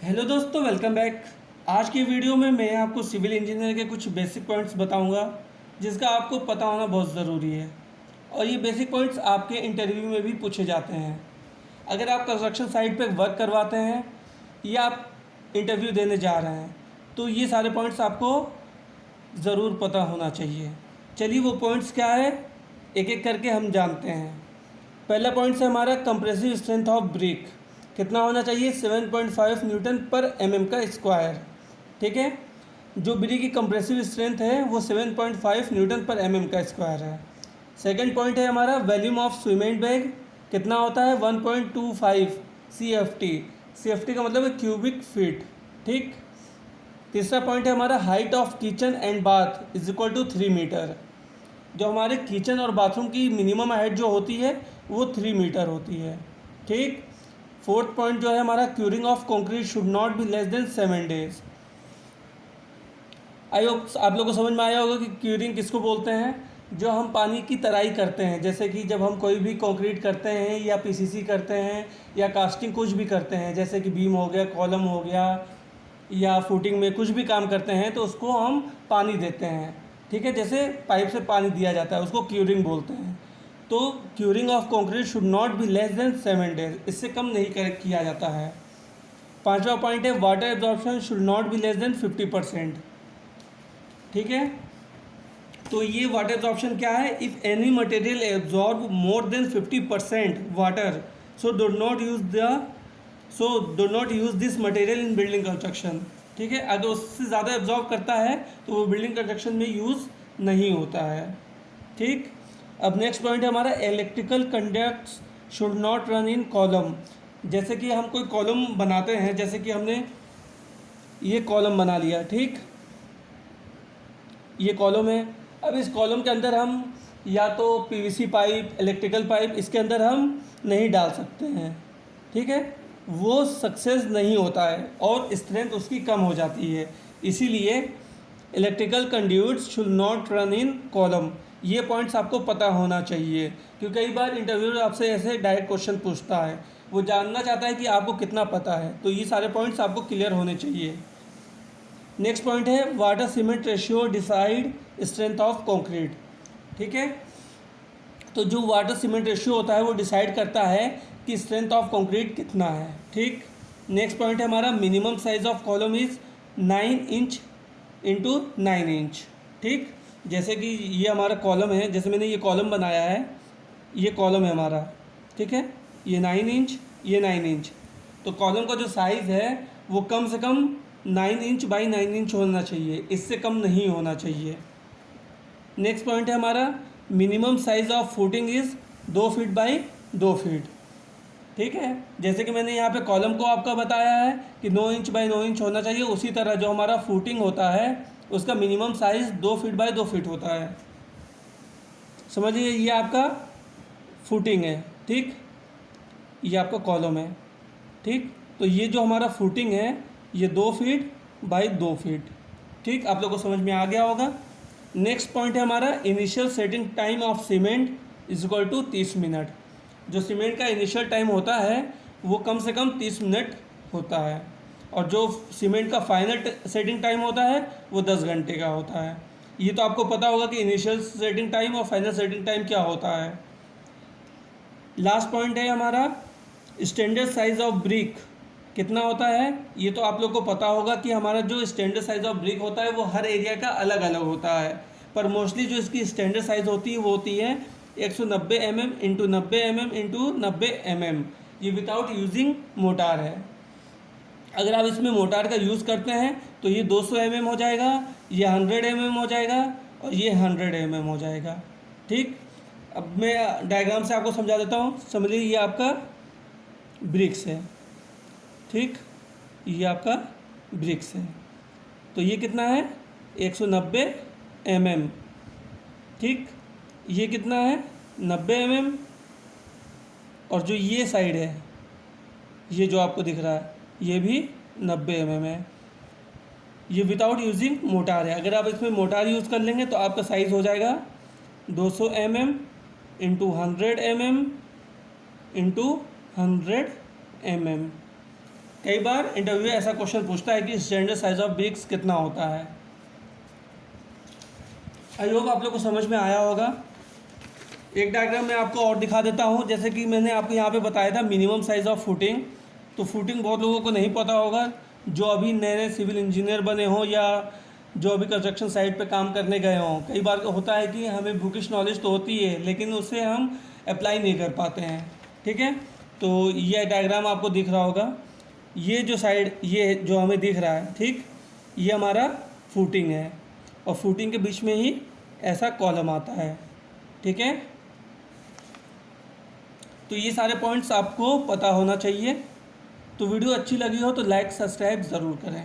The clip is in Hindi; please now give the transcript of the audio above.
हेलो दोस्तों, वेलकम बैक। आज की वीडियो में मैं आपको सिविल इंजीनियर के कुछ बेसिक पॉइंट्स बताऊंगा जिसका आपको पता होना बहुत ज़रूरी है। और ये बेसिक पॉइंट्स आपके इंटरव्यू में भी पूछे जाते हैं। अगर आप कंस्ट्रक्शन साइट पे वर्क करवाते हैं या आप इंटरव्यू देने जा रहे हैं तो ये सारे पॉइंट्स आपको ज़रूर पता होना चाहिए। चलिए वो पॉइंट्स क्या है एक एक करके हम जानते हैं। पहला पॉइंट है हमारा कंप्रेसिव स्ट्रेंथ ऑफ ब्रिक कितना होना चाहिए, 7.5 न्यूटन पर एमएम का स्क्वायर। ठीक है, जो ब्रिक की कंप्रेसिव स्ट्रेंथ है वो 7.5 न्यूटन पर एमएम का स्क्वायर है। सेकंड पॉइंट है हमारा वॉल्यूम ऑफ सीमेंट बैग कितना होता है, 1.25 CFT। CFT का मतलब है क्यूबिक फीट। ठीक। तीसरा पॉइंट है हमारा height of kitchen and bath is equal to 3 metre. जो हमारे किचन और बाथरूम की मिनिमम हाइट जो होती है वो 3 मीटर होती है। ठीक। फोर्थ पॉइंट जो है हमारा curing of concrete should not be less than 7 days. I hope आप लोगों को समझ में आया होगा कि क्यूरिंग किसको बोलते हैं। जो हम पानी की तराई करते हैं, जैसे कि जब हम कोई भी कंक्रीट करते हैं या पीसीसी करते हैं या कास्टिंग कुछ भी करते हैं, जैसे कि बीम हो गया, कॉलम हो गया या फुटिंग में कुछ भी काम करते हैं तो उसको हम पानी देते हैं। ठीक है, जैसे पाइप से पानी दिया जाता है उसको क्यूरिंग बोलते हैं। तो curing of concrete should not be less than 7 days, इससे कम नहीं किया जाता है। पांचवा पॉइंट है water absorption should not be less than 50%। ठीक है, तो ये वाटर एब्जॉर्प्शन क्या है, if any material absorb more than 50% water so do not use this material in building construction. ठीक है, अगर उससे ज़्यादा एब्जॉर्ब करता है तो वो बिल्डिंग कंस्ट्रक्शन में यूज़ नहीं होता है। ठीक। अब नेक्स्ट पॉइंट है हमारा electrical conducts should not run in column. जैसे कि हम कोई कॉलम बनाते हैं, जैसे कि हमने ये कॉलम बना लिया। ठीक, ये कॉलम है। अब इस कॉलम के अंदर हम या तो पीवीसी पाइप, इलेक्ट्रिकल पाइप इसके अंदर हम नहीं डाल सकते हैं। ठीक है, वो सक्सेस नहीं होता है और स्ट्रेंथ उसकी कम हो जाती है। इसीलिए electrical conduits should not run in column. ये पॉइंट्स आपको पता होना चाहिए, क्योंकि कई बार इंटरव्यूअर आपसे ऐसे डायरेक्ट क्वेश्चन पूछता है, वो जानना चाहता है कि आपको कितना पता है। तो ये सारे पॉइंट्स आपको क्लियर होने चाहिए। नेक्स्ट पॉइंट है water cement ratio decide strength of concrete. ठीक है, तो जो वाटर सीमेंट रेशियो होता है वो डिसाइड करता है कि स्ट्रेंथ ऑफ कंक्रीट कितना है। ठीक। नेक्स्ट पॉइंट है हमारा minimum size of column is 9 inch into 9 inch. ठीक, जैसे कि ये हमारा कॉलम है, जैसे मैंने ये कॉलम बनाया है, ये कॉलम है हमारा। ठीक है, ये 9 इंच, ये 9 इंच। तो कॉलम का जो साइज़ है वो कम से कम 9 इंच बाई 9 इंच होना चाहिए, इससे कम नहीं होना चाहिए। नेक्स्ट पॉइंट है हमारा minimum size of footing is 2 feet by 2 feet. ठीक है, जैसे कि मैंने यहाँ पे कॉलम को आपका बताया है कि 9 इंच बाई 9 इंच होना चाहिए, उसी तरह जो हमारा फुटिंग होता है उसका minimum size 2 feet by 2 feet होता है। समझिए, ये आपका फुटिंग है। ठीक, ये आपका कॉलम है। ठीक, तो ये जो हमारा फुटिंग है ये 2 फीट बाई 2 फीट। ठीक, आप लोगों को समझ में आ गया होगा। नेक्स्ट पॉइंट है हमारा initial setting time of cement is equal to 30 minute. जो सीमेंट का इनिशियल टाइम होता है वो कम से कम 30 मिनट होता है, और जो सीमेंट का फाइनल सेटिंग टाइम होता है वो 10 घंटे का होता है। ये तो आपको पता होगा कि इनिशियल सेटिंग टाइम और फाइनल सेटिंग टाइम क्या होता है। लास्ट पॉइंट है हमारा स्टैंडर्ड साइज ऑफ ब्रिक कितना होता है। ये तो आप लोग को पता होगा कि हमारा जो स्टैंडर्ड साइज ऑफ ब्रिक होता है वो हर एरिया का अलग अलग होता है, पर मोस्टली जो इसकी स्टैंडर्ड साइज़ होती है वो होती है 190 mm into 90 mm into 90 mm। ये विदाउट यूजिंग मोटार है। अगर आप इसमें मोटार का यूज़ करते हैं तो ये 200 mm हो जाएगा, ये 100 mm हो जाएगा और ये 100 mm हो जाएगा। ठीक, अब मैं डायग्राम से आपको समझा देता हूँ। समझिए, ये आपका ब्रिक्स है। ठीक, ये आपका ब्रिक्स है। तो ये कितना है, 190 mm। ठीक, ये कितना है, 90 mm। और जो ये साइड है, ये जो आपको दिख रहा है ये भी 90 mm है। ये विदाउट यूजिंग मोटार है। अगर आप इसमें मोटार यूज़ कर लेंगे तो आपका साइज़ हो जाएगा 200 mm into 100 mm into 100 mm। कई बार इंटरव्यू ऐसा क्वेश्चन पूछता है कि स्टैंडर्ड साइज ऑफ ब्रिक्स कितना होता है। आई होप आप लोग को समझ में आया होगा। एक डायग्राम मैं आपको और दिखा देता हूँ। जैसे कि मैंने आपको यहाँ पे बताया था मिनिमम साइज़ ऑफ फुटिंग, तो फुटिंग बहुत लोगों को नहीं पता होगा, जो अभी नए नए सिविल इंजीनियर बने हों या जो अभी कंस्ट्रक्शन साइट पे काम करने गए हों। कई बार होता है कि हमें बुकिश नॉलेज तो होती है लेकिन उसे हम अप्लाई नहीं कर पाते हैं, ठीक है। तो ये डायग्राम आपको दिख रहा होगा, ये जो साइड ये जो हमें दिख रहा है, ठीक, ये हमारा फुटिंग है और फुटिंग के बीच में ही ऐसा कॉलम आता है, ठीक है। तो ये सारे पॉइंट्स आपको पता होना चाहिए। तो वीडियो अच्छी लगी हो तो लाइक सब्सक्राइब ज़रूर करें।